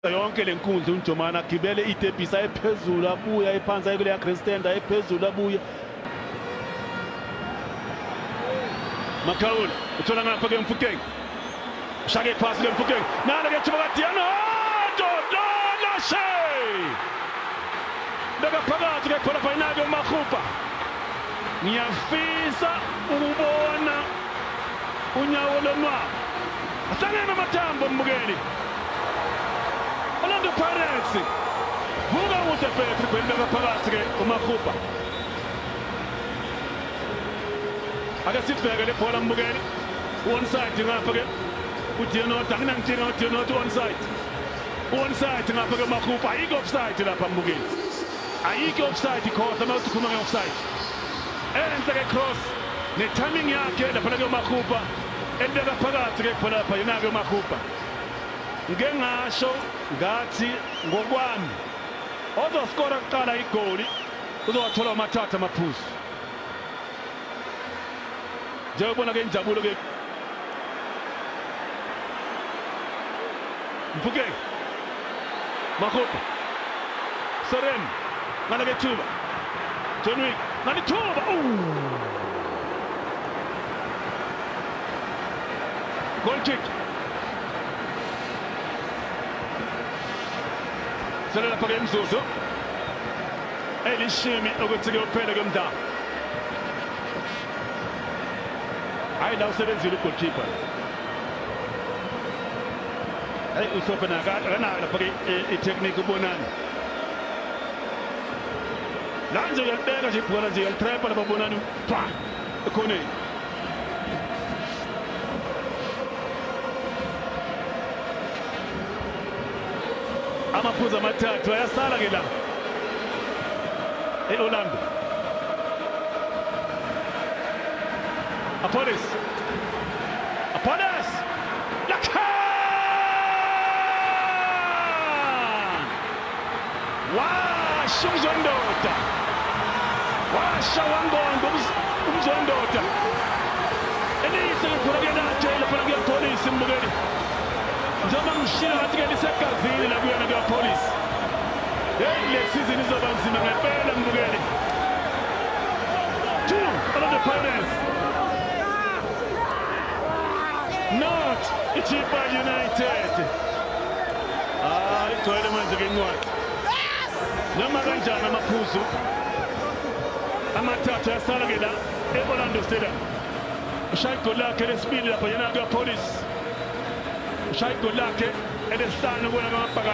yonke lenkundla uNjomana agibele idebhisa ephezulu abuya ephansi ayekule ya Grandstand ephezulu abuya Makaula uthola ngapha ke Mfukeng ushake pass ke Mfukeng nalo ke Thibaka Diano lo shay beka phakathi ke khona finali uMakhupa ngiyafisa ukubona unyawo lonwa ahlangene amathambo mbukeli Orlando Pirates vuka kuhle Petri kwendeka phakathi ke uMakhupa ake sibheke le bhola mbukeli onside ngapha ke uDiano danginangitshela uDiano onside ngapha ke Makhupa ayikho offside lapha mbukeli ayikho offside khosa mawuthi khuluma nge-offside enhle ke cross ne-timing yakhe lapha ke Makhupa endeka phakathi ke khona lapha yena ke Makhupa ngeke ngasho ngathi ngokwami ozoskora kuqala igoli uzowathola amathatha amaphuzu njengobona ke injabulo ke Mfukeng Makhupa Serem ngala ke Thuba John Wick ngani Thuba goal kick Sele lapha ke Mzuzu elishimi ukuthi ke uphele ke Mda hayi la usebenzile goalkeeper hayi usophana kana lapha ke itechnique ubonani lanje uyabeka nje ibhola nje yalitrapa lapha ubonani pa ekhoneni amaphuzu amathathu ayasala ke la eOrlando Apolis Lakan washa umzondota washa wangondo umzondota elise likhona ke naje lapha ke Police mbukeli njengoba ngishila ngathi ke lisegazini la kuyona ke Police le season izoba nzima ngempela mbukeli Orlando Pirates not Chipa United igcwele manje ke incwadi noma kanjani amaphuzu amathathu yasala ke la eOrlando Stadium ushaya igoli lakhe lesibili lapha yena ke Police ushaya igoli lakhe elesihlanu kubona kamabhakane